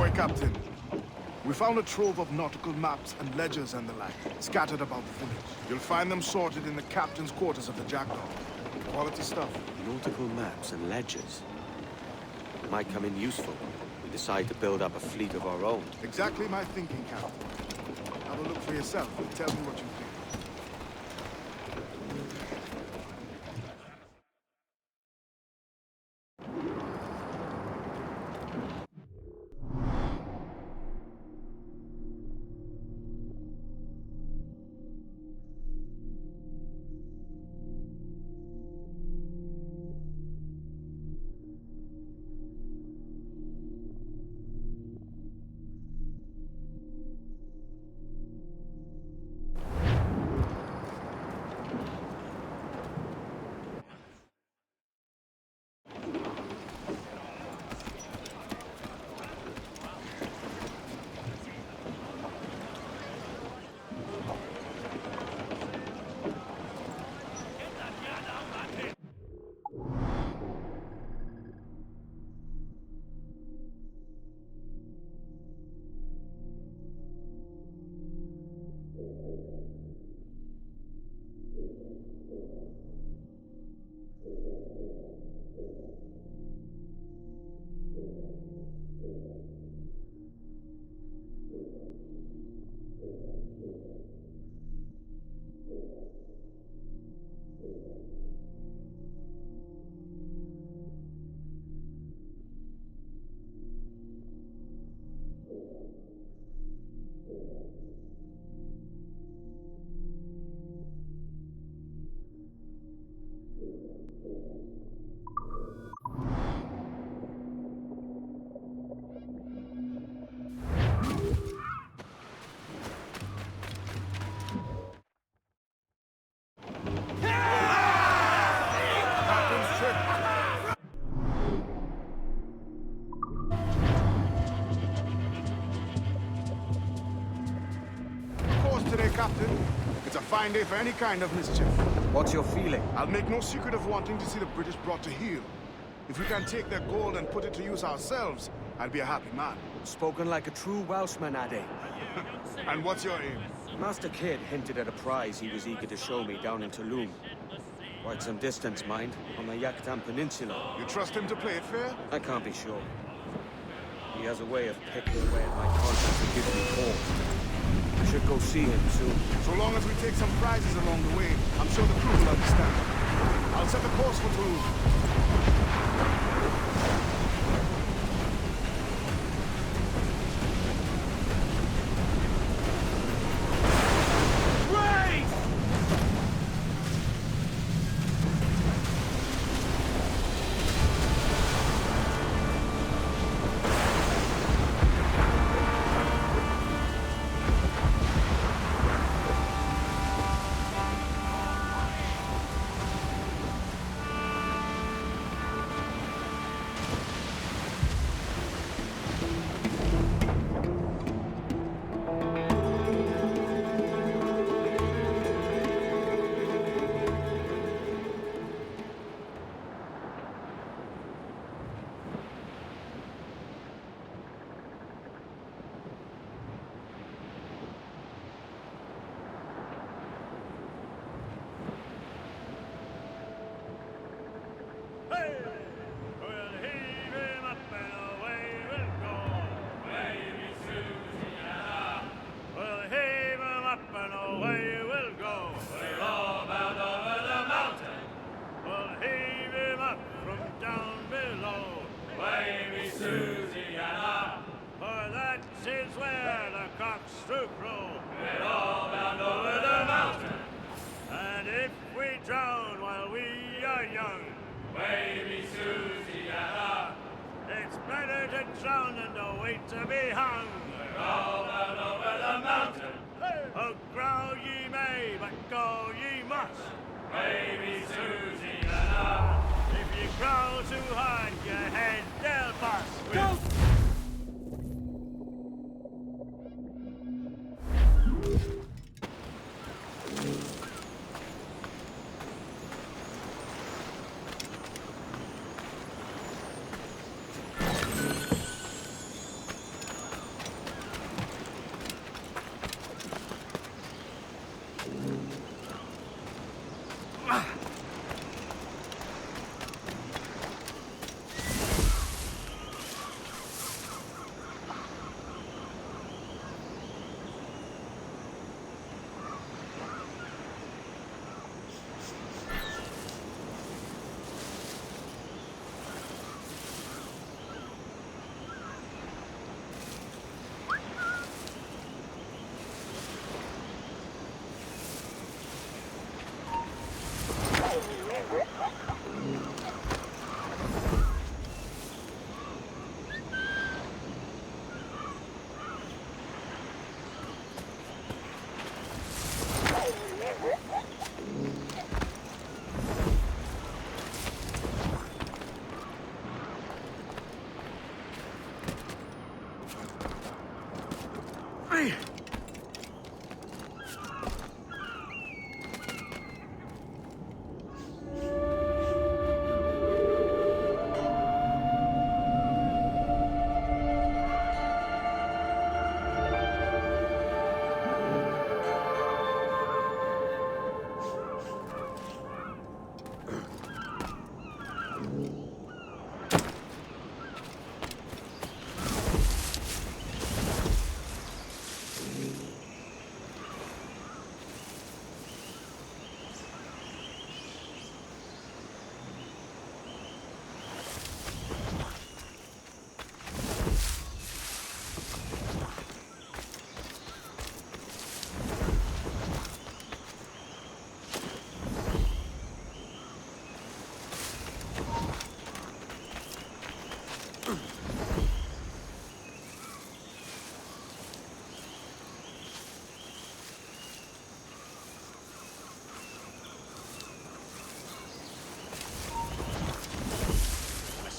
my captain. We found a trove of nautical maps and ledgers and the like, scattered about the village. You'll find them sorted in the captain's quarters of the Jackdaw. Quality stuff. Nautical maps and ledgers. Might come in useful. We decide to build up a fleet of our own. Exactly my thinking, Captain. Have a look for yourself and tell me what you think. Captain. It's a fine day for any kind of mischief. What's your feeling? I'll make no secret of wanting to see the British brought to heel. If we can take their gold and put it to use ourselves, I'd be a happy man. Spoken like a true Welshman, Ade. And what's your aim? Master Kidd hinted at a prize he was eager to show me down in Tulum. Quite some distance, mind, on the Yucatan Peninsula. You trust him to play it fair? I can't be sure. He has a way of picking away at my conscience and giving me cause. I should go see him soon. So long as we take some prizes along the way, I'm sure the crew will understand. I'll set the course for Tulum.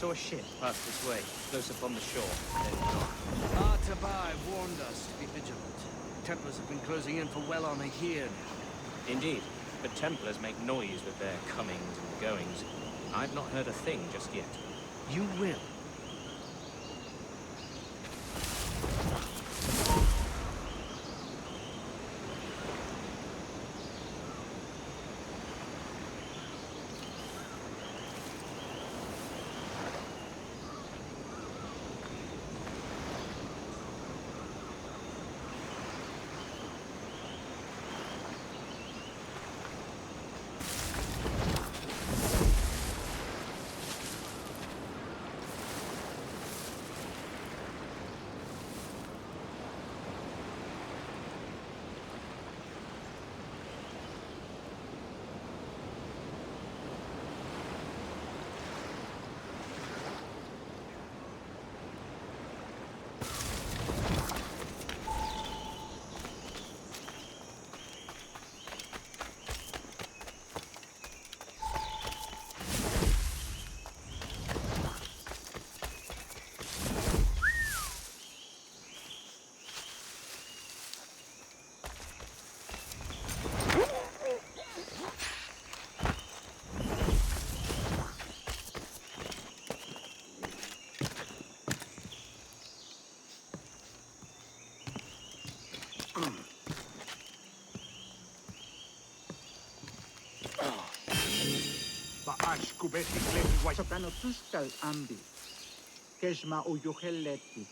saw a ship pass this way, close up on the shore. Artabai warned us to be vigilant. Templars have been closing in for well on a year now. Indeed, but Templars make noise with their comings and goings. I've not heard a thing just yet. You will. Sokanotuskal ambi. Keshma uyuheleti.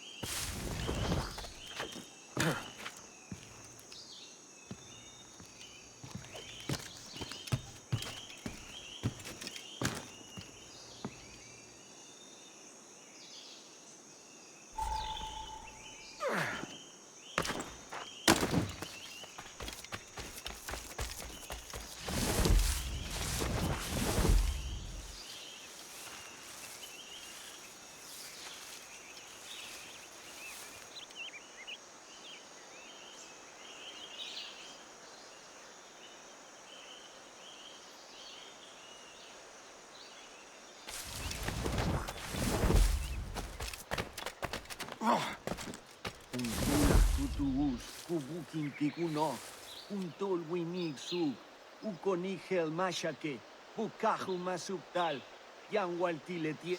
Untula tutuus, kubukin tikuno, untol winig sug, ukonigel mashake, bukahu masuptal, yanwaltiletie.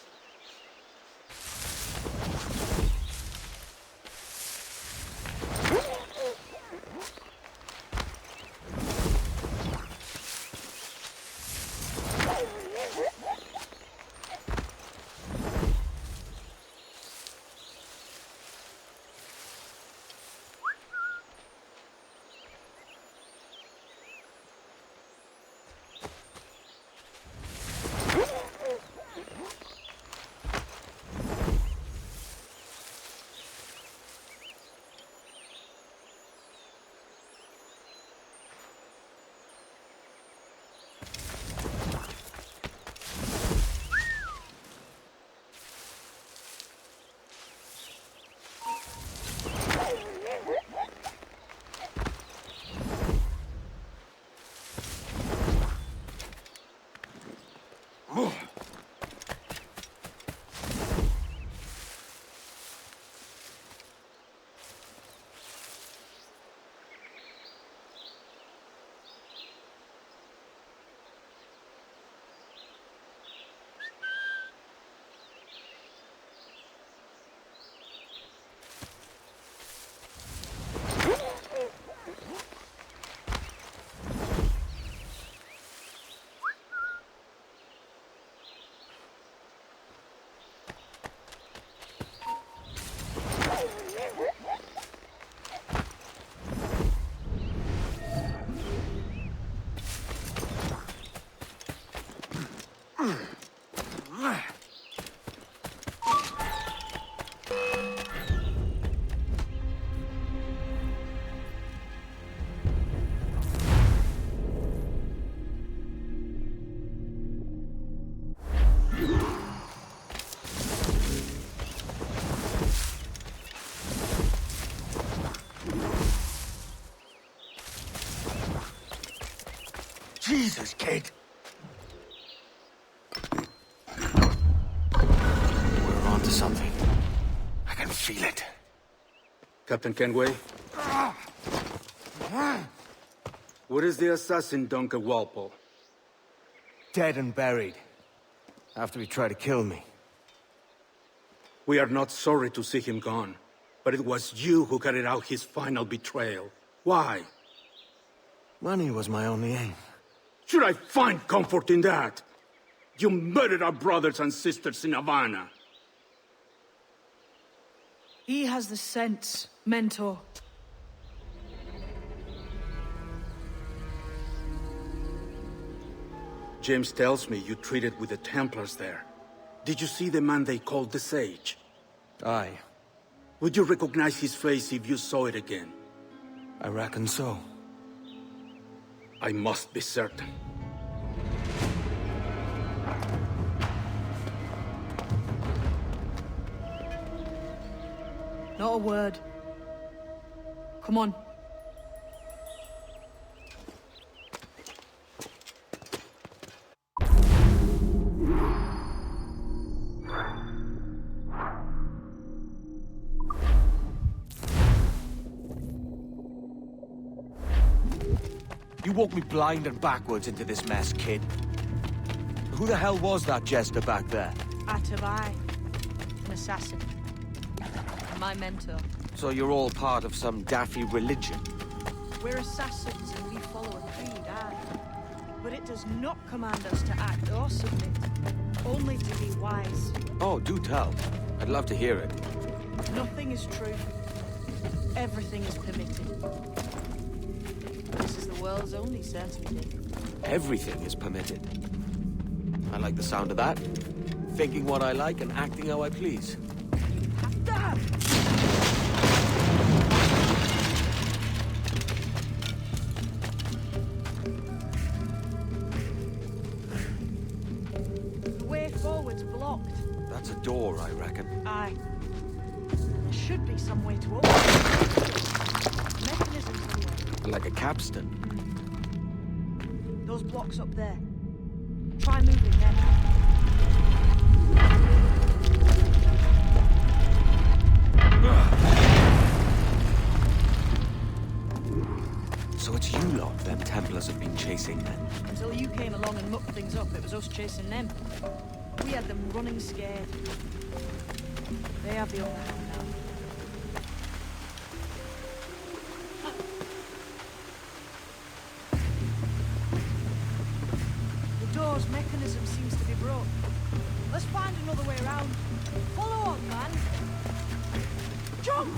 Jesus, kid! onto something. I can feel it. Captain Kenway? Where is the assassin, Duncan Walpole? Dead and buried. After he tried to kill me. We are not sorry to see him gone, but it was you who carried out his final betrayal. Why? Money was my only aim. Should I find comfort in that? You murdered our brothers and sisters in Havana. He has the sense, Mentor. James tells me you traded with the Templars there. Did you see the man they called the Sage? Aye, Would you recognize his face if you saw it again? I reckon so. I must be certain. Not a word. Come on. You walked me blind and backwards into this mess, kid. Who the hell was that jester back there? Atabai. An assassin. My mentor. So you're all part of some daffy religion? We're assassins and we follow a creed, aye. But it does not command us to act or submit. Only to be wise. Oh, do tell. I'd love to hear it. Nothing is true. Everything is permitted. This is the world's only certainty. Everything is permitted. I like the sound of that. Thinking what I like and acting how I please. The way forward's blocked. That's a door, I reckon. Aye. There should be some way to open it. Mechanism somewhere. Like a capstan. Those blocks up there. Try moving them. So it's you lot them Templars have been chasing then? Until you came along and mucked things up, it was us chasing them. We had them running scared. They have the upper hand now. The door's mechanism seems to be broke. Let's find another way around. Follow on, man. Jump!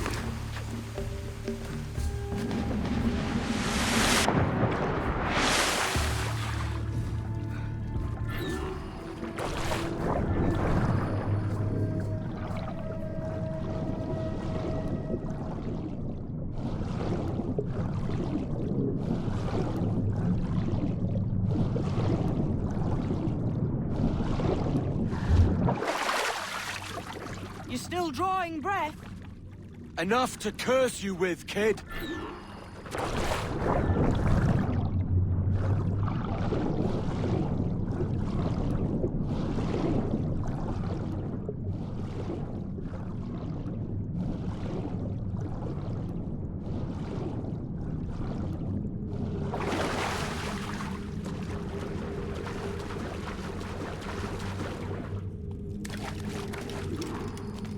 You still drawing breath? Enough to curse you with, kid!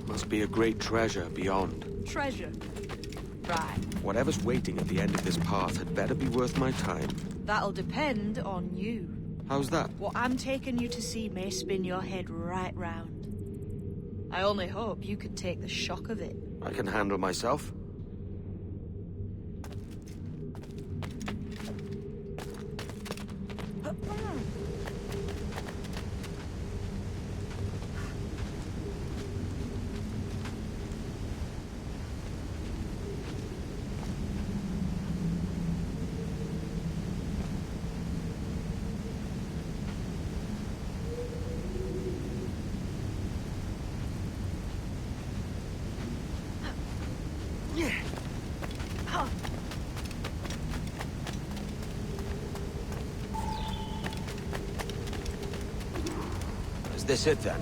Must be a great treasure beyond. Treasure. Right. Whatever's waiting at the end of this path had better be worth my time. That'll depend on you. How's that? What I'm taking you to see may spin your head right round. I only hope you can take the shock of it. I can handle myself. Is this it then?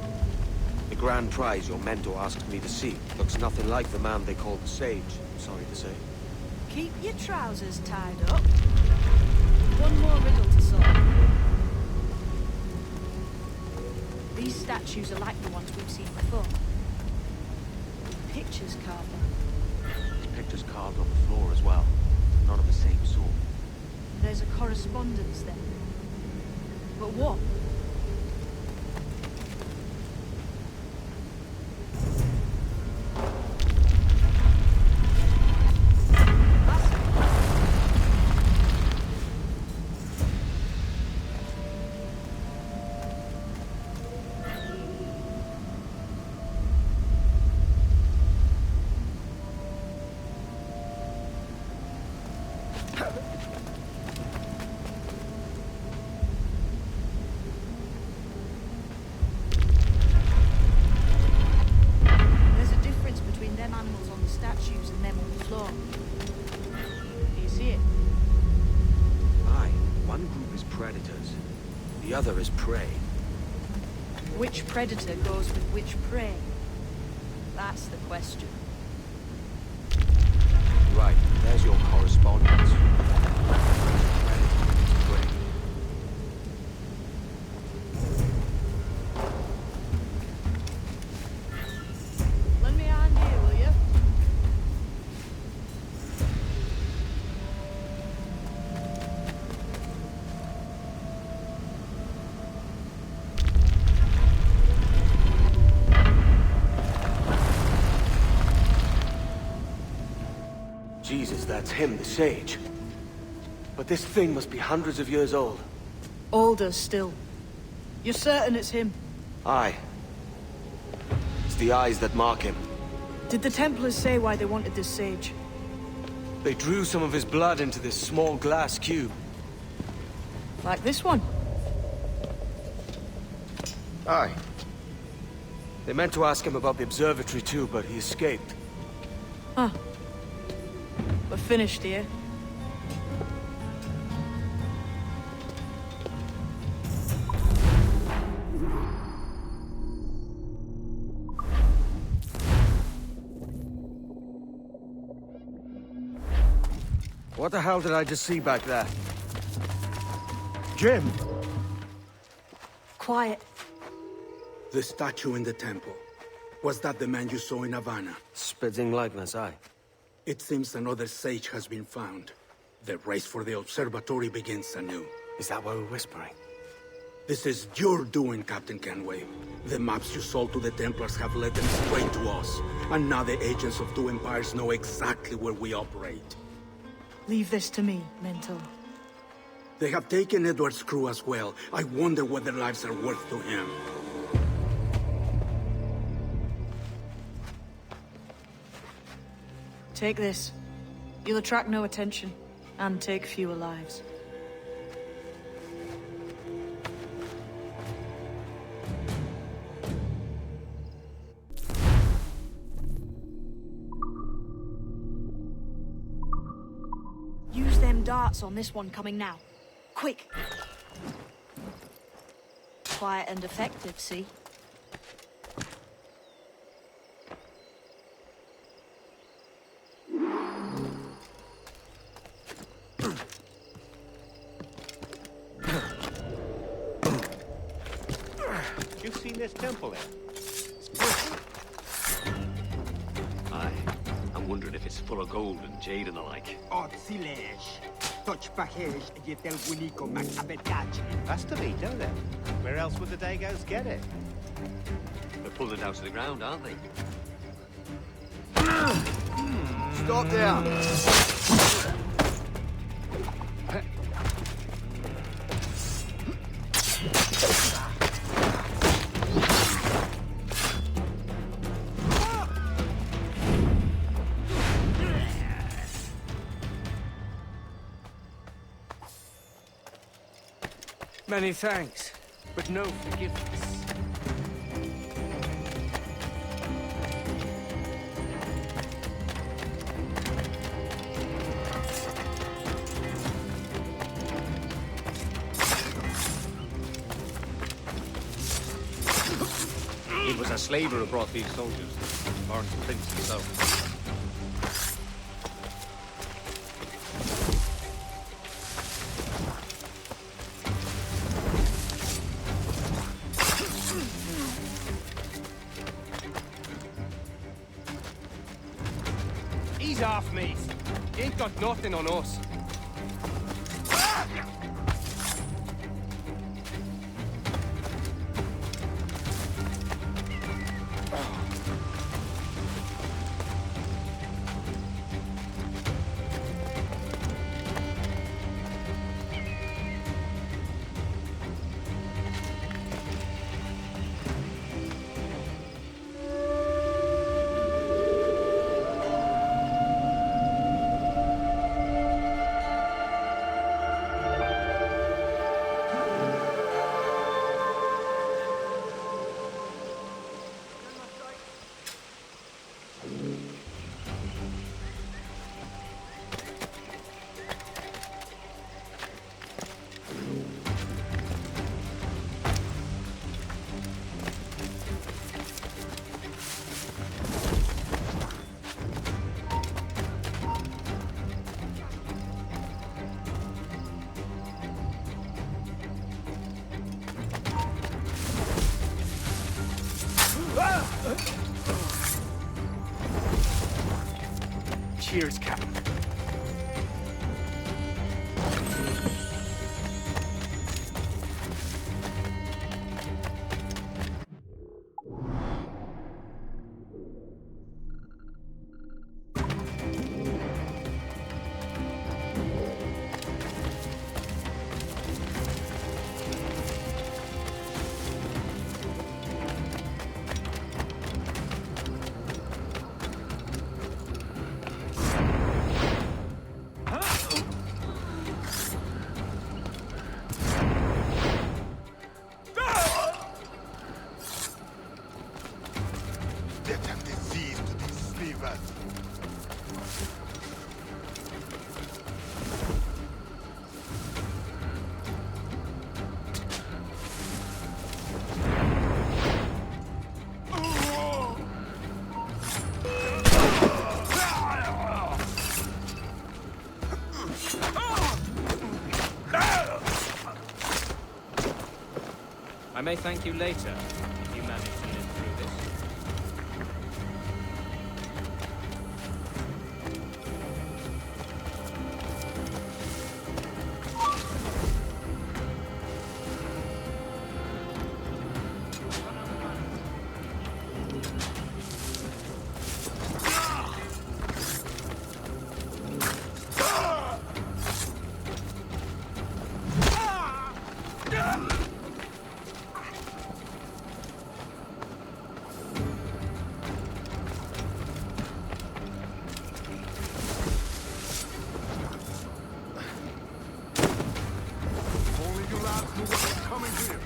The grand prize your mentor asked me to see looks nothing like the man they call the Sage, I'm sorry to say. Keep your trousers tied up. One more riddle to solve. These statues are like the ones we've seen before. Pictures carved on. There's pictures carved on the floor as well. Not of the same sort. There's a correspondence there. But what? The other is prey. Which predator goes with which prey? That's the question. Right, there's your correspondence. Lend me a hand here, will you? Jesus, that's him, the Sage. But this thing must be hundreds of years old. Older still. You're certain it's him? Aye. It's the eyes that mark him. Did the Templars say why they wanted this sage? They drew some of his blood into this small glass cube. Like this one? Aye. They meant to ask him about the observatory too, but he escaped. Huh. We're finished here. What the hell did I just see back there? Jim! Quiet. The statue in the temple. Was that the man you saw in Havana? Spitting likeness, aye. It seems another sage has been found. The race for the observatory begins anew. Is that why we're whispering? This is your doing, Captain Kenway. The maps you sold to the Templars have led them straight to us. And now the agents of two empires know exactly where we operate. Leave this to me, Mentor. They have taken Edward's crew as well. I wonder what their lives are worth to him. Take this. You'll attract no attention, and take fewer lives. Use them darts on this one coming now. Quick! Quiet and effective, see? You've seen this temple then? It's beautiful. Aye. I'm wondering if it's full of gold and jade and the like. That's to be, don't it? Where else would the Dagos get it? They're pulling it down to the ground, aren't they? Stop there! Many thanks, but no forgiveness. It was a slaver who brought these soldiers. Lawrence Prince himself. Ease off, mate. You ain't got nothing on us. Cheers, Captain. I may thank you later, if you manage to live through this. Only you lads knew what was coming here.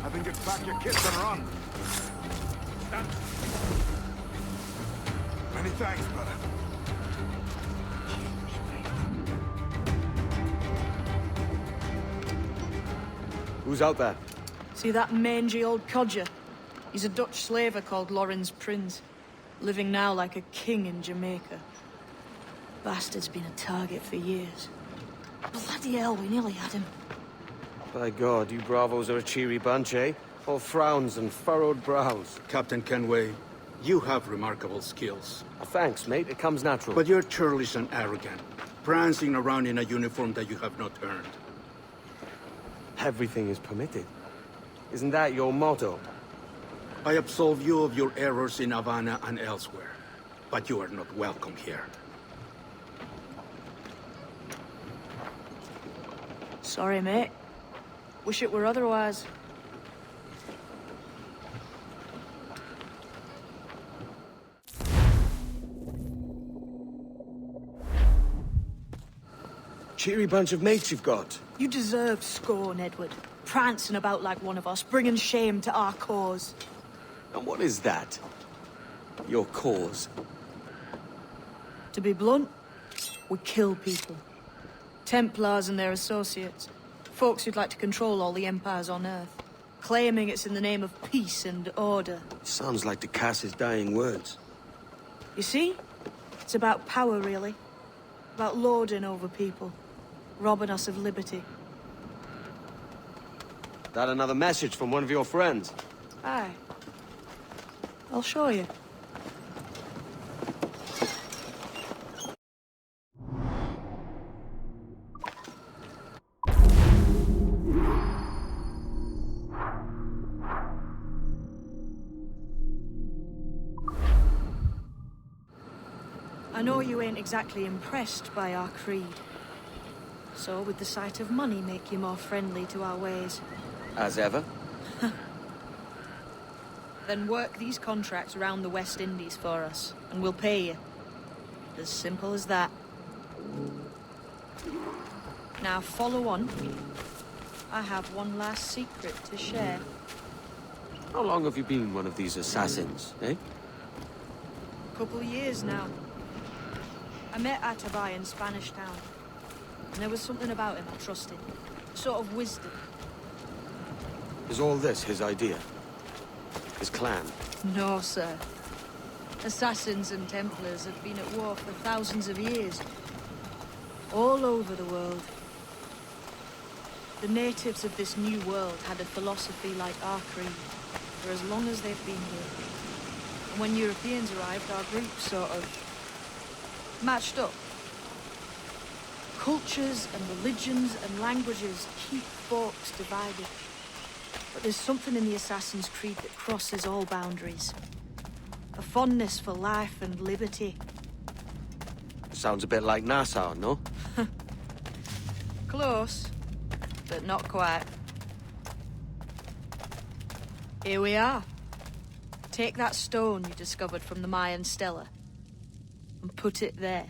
I think it's back your kits and run. Many thanks, brother. Who's out there? See that mangy old codger? He's a Dutch slaver called Lawrence Prince, living now like a king in Jamaica. Bastard's been a target for years. Bloody hell, we nearly had him. By God, you bravos are a cheery bunch, eh? All frowns and furrowed brows. Captain Kenway, you have remarkable skills. Thanks, mate. It comes natural. But you're churlish and arrogant, prancing around in a uniform that you have not earned. Everything is permitted. Isn't that your motto? I absolve you of your errors in Havana and elsewhere, but you are not welcome here. Sorry, mate. Wish it were otherwise. Cheery bunch of mates you've got. You deserve scorn, Edward. Prancing about like one of us, bringing shame to our cause. And what is that? Your cause? To be blunt, we kill people. Templars and their associates. Folks who'd like to control all the empires on Earth. claiming it's in the name of peace and order. Sounds like the Cass's dying words. You see? It's about power, really. About lording over people. Robbing us of liberty. That another message from one of your friends? Aye. I'll show you. I know you ain't exactly impressed by our creed. So would the sight of money make you more friendly to our ways? As ever? Then work these contracts around the West Indies for us, and we'll pay you. As simple as that. Now follow on. I have one last secret to share. How long have you been one of these assassins, eh? Couple of years now. I met Atabai in Spanish Town. And there was something about him I trusted. Sort of wisdom. Is all this his idea? His clan? No, sir. Assassins and Templars have been at war for thousands of years. All over the world. The natives of this new world had a philosophy like our creed, for as long as they've been here. And when Europeans arrived, our group sort of matched up. Cultures and religions and languages keep folks divided. But there's something in the Assassin's Creed that crosses all boundaries. A fondness for life and liberty. Sounds a bit like Nassau, no? Close, but not quite. Here we are. Take that stone you discovered from the Mayan Stela and put it there.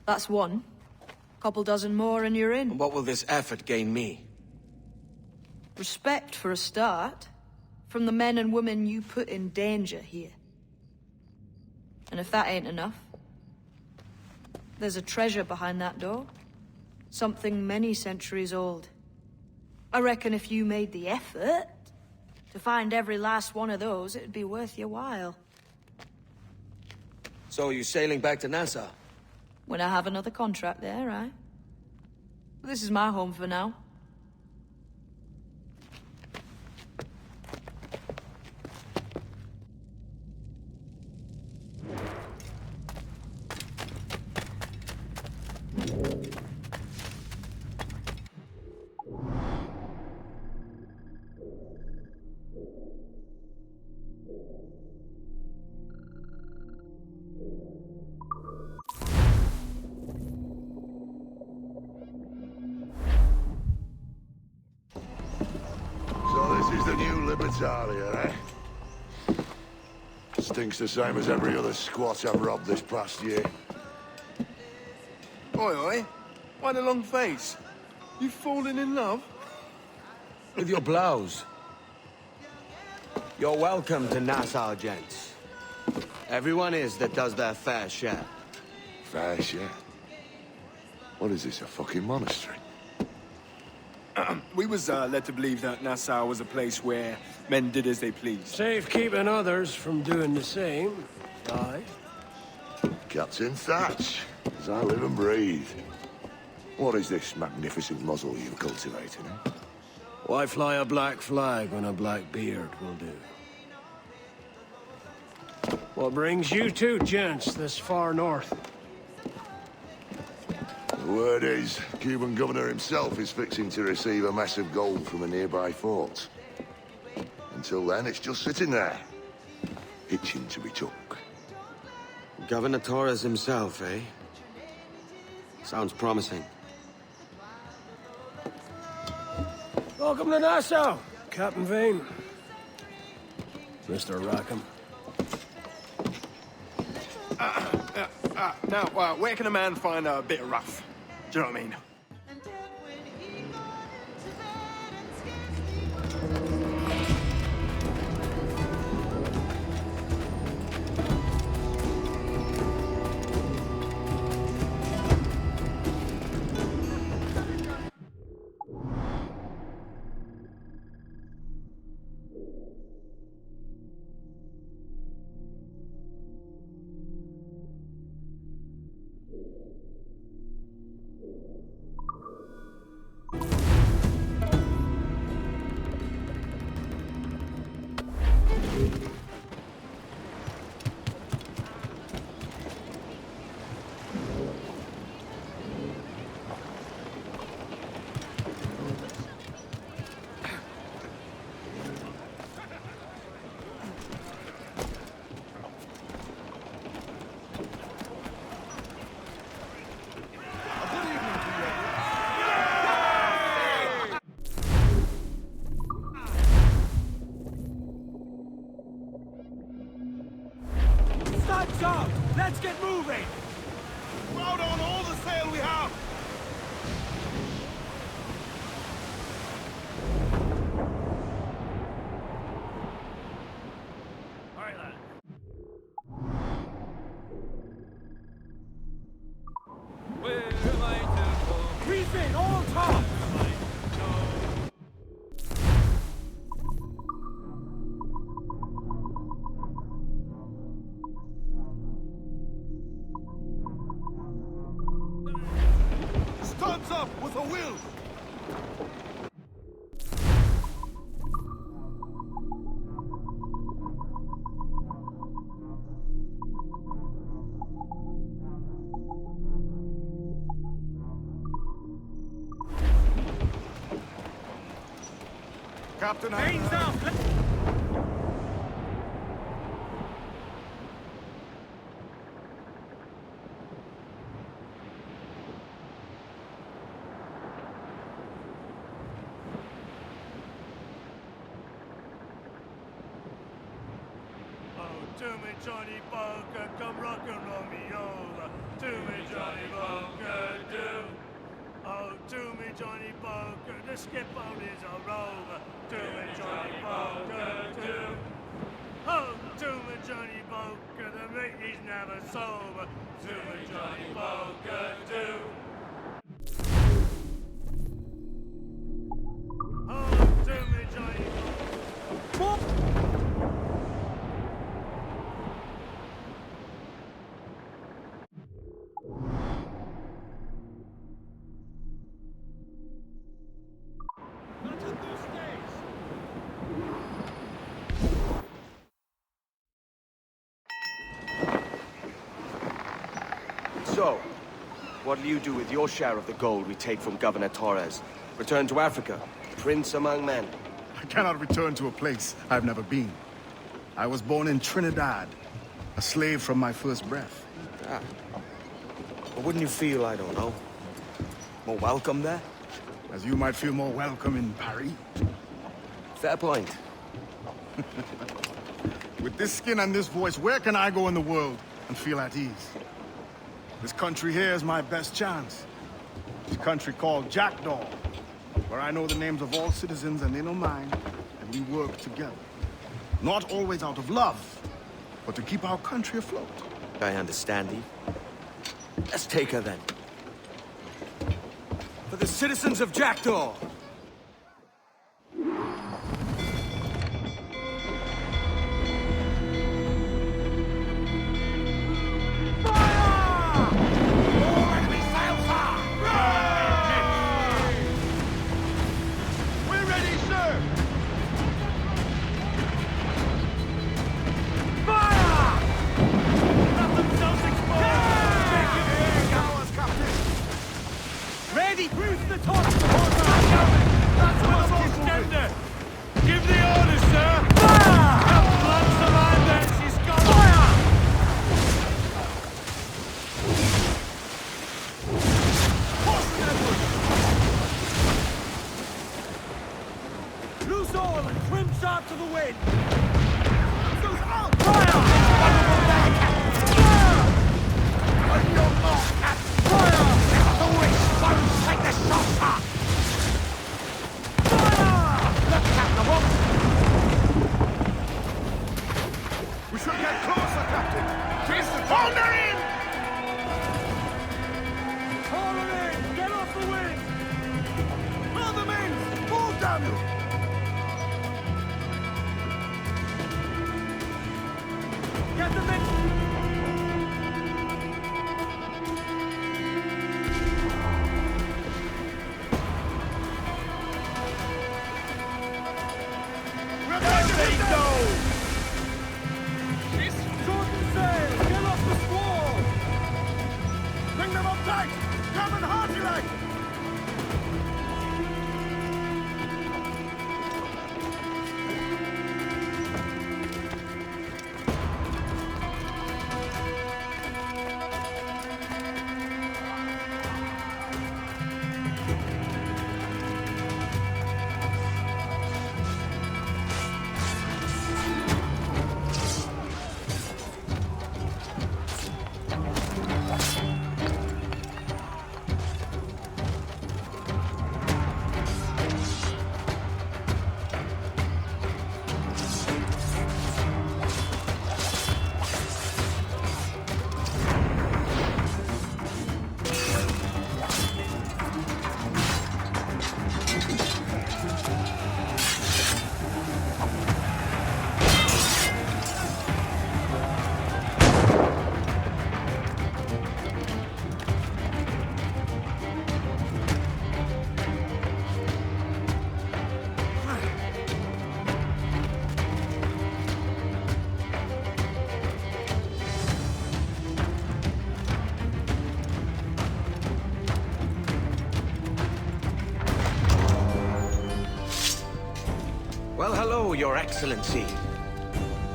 That's one. Couple dozen more and you're in. What will this effort gain me? Respect for a start. From the men and women you put in danger here. And if that ain't enough, there's a treasure behind that door. Something many centuries old. I reckon if you made the effort to find every last one of those, it'd be worth your while. So you sailing back to Nassau? When I have another contract there, right? This is my home for now. This is the new Libertalia, eh? Stinks the same as every other squat I've robbed this past year. Oi, oi. Why the long face? You fallen in love? With your blouse. You're welcome to Nassau, gents. Everyone is that does their fair share. Fair share? What is this, a fucking monastery? We was led to believe that Nassau was a place where men did as they pleased. Safe keeping others from doing the same. Aye. Captain Thatch, as I live and breathe. What is this magnificent muzzle you've cultivated, eh? Why fly a black flag when a black beard will do? What brings you two gents this far north? The word is, Cuban governor himself is fixing to receive a mess of gold from a nearby fort. Until then, it's just sitting there, itching to be took. Governor Torres himself, eh? Sounds promising. Welcome to Nassau, Captain Vane. Mr. Rackham. Now, where can a man find a bit of rough? Do you know what I mean? Boats out! Let's get moving! Crowd on all the sail we have! Alright, lad. Where am I to go? Reef in, all tops! Studs up with a will! Captain, Hands up! To me, Johnny Poker, come rock and roll me over. To me, Johnny Poker, do. Oh, to me, Johnny Poker, the skip on is a rover. To me, Johnny Poker, do. Oh, to me, Johnny Poker, the meat is never sober. To me, Johnny Poker, do. Oh, to me, Johnny Poker. So, what'll you do with your share of the gold we take from Governor Torres? Return to Africa, prince among men? I cannot return to a place I've never been. I was born in Trinidad, a slave from my first breath. Ah. But wouldn't you feel, I don't know, more welcome there? As you might feel more welcome in Paris. Fair point. With this skin and this voice, where can I go in the world and feel at ease? This country here is my best chance. This country called Jackdaw, where I know the names of all citizens and they know mine, and we work together. Not always out of love, but to keep our country afloat. I understand thee. Let's take her then. For the citizens of Jackdaw! Ready! Bruce the top! That's what's his tender! Give the orders, sir! Fire! Help launch the line then, she's got fire! Loose all and trim sharp to the wind! Fire! On your mark, at fire! Take the shot, sir! Fire! Look at the hook! We should get closer, Captain! Twist the thunder in! Haul her in! Get off the wind! Blow them in! Move, damn you! Get them in! Well, hello, Your Excellency.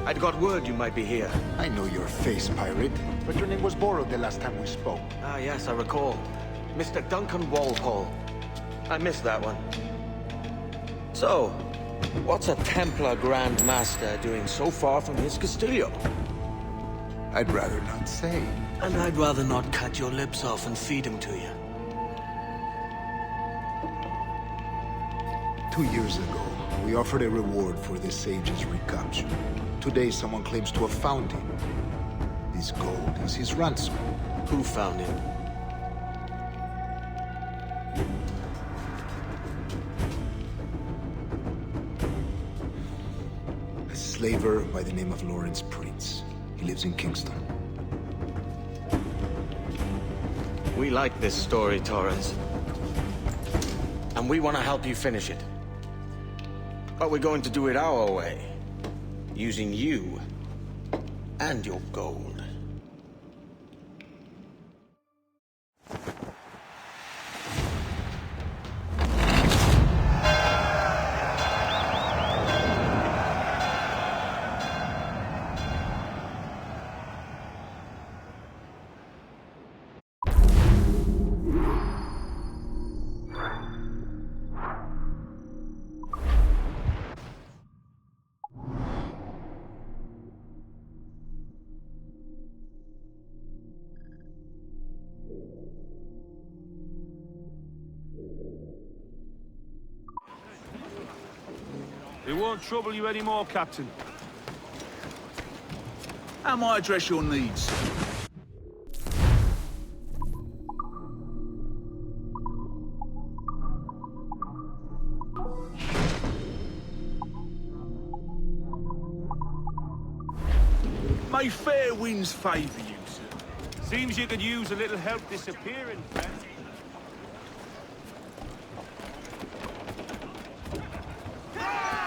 I'd got word you might be here. I know your face, pirate, but your name was borrowed the last time we spoke. Ah, yes, I recall. Mr. Duncan Walpole. I missed that one. So, what's a Templar Grand Master doing so far from his Castillo? I'd rather not say. And I'd rather not cut your lips off and feed him to you. 2 years ago, we offered a reward for the sage's recapture. Today, someone claims to have found him. This gold is his ransom. Who found him? A slaver by the name of Lawrence Prince. He lives in Kingston. We like this story, Torres. And we want to help you finish it. But we're going to do it our way. Using you and your gold. We won't trouble you anymore, Captain. How might I address your needs? May fair winds favour you, sir. Seems you could use a little help disappearing, friend.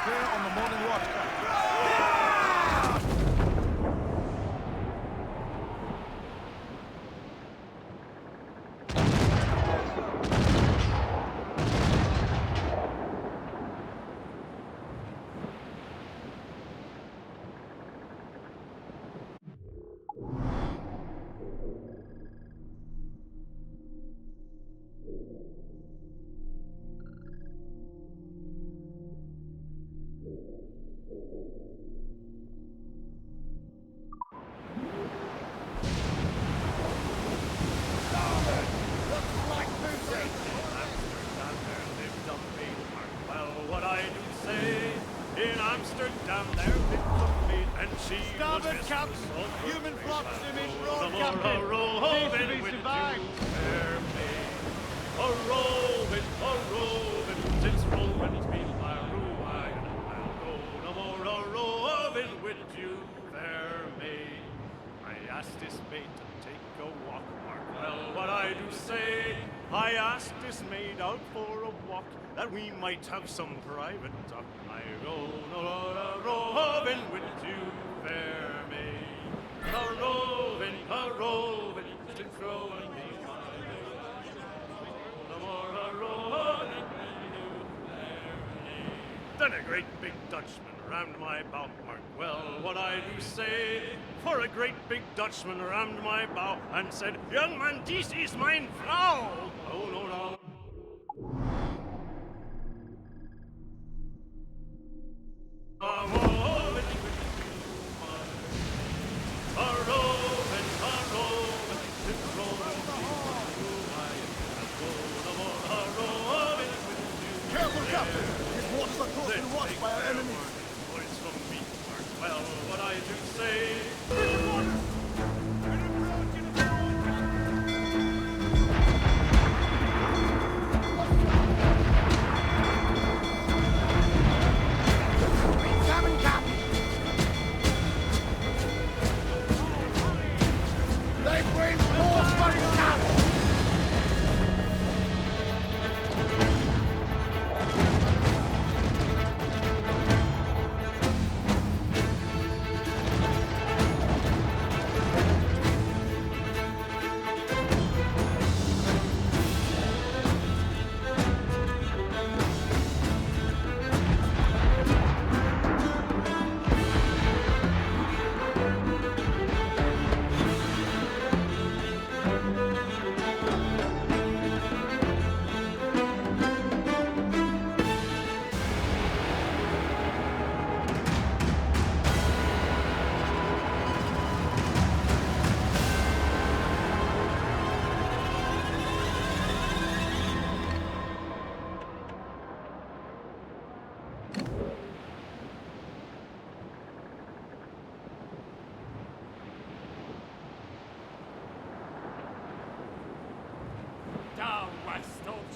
Clear on the morning watch, Captain. Amsterdam, there lived a maid, and she Starboard, was Caps! Human flocks him in broad, Captain! Needs to be survived! Fair maid, a roving, since Romans been by Ruai, I'll go no more a roving with you, fair maid. I asked this maid to take a walk, Mark well what I do say. I asked this maid out for a walk, that we might have some private talk. I go no roving with you, fair maid. A roving, to throwing me no more a roving with you, fair maid. Then a great big Dutchman rammed my bow, Mark well what I do say. For a great big Dutchman rammed my bow and said, young man, this is mine Frau. Oh no. Careful, Captain! These waters are close to watched by our enemies. Voice from me, Mark well what I do say.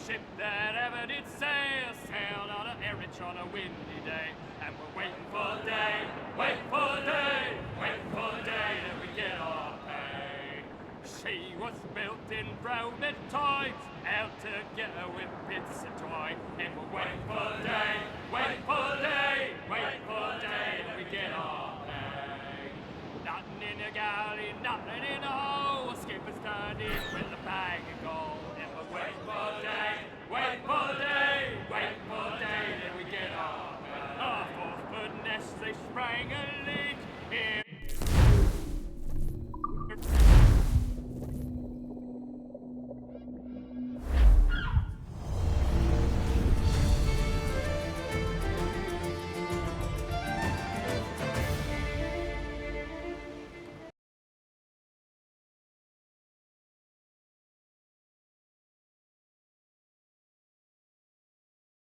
ship that ever did sail sailed out of Erich on a windy day. And we're waiting for the day, waiting for the day, waiting for the day that we get our pay. She was built in browned tides, out together with bits of twine. And we're waiting for the day,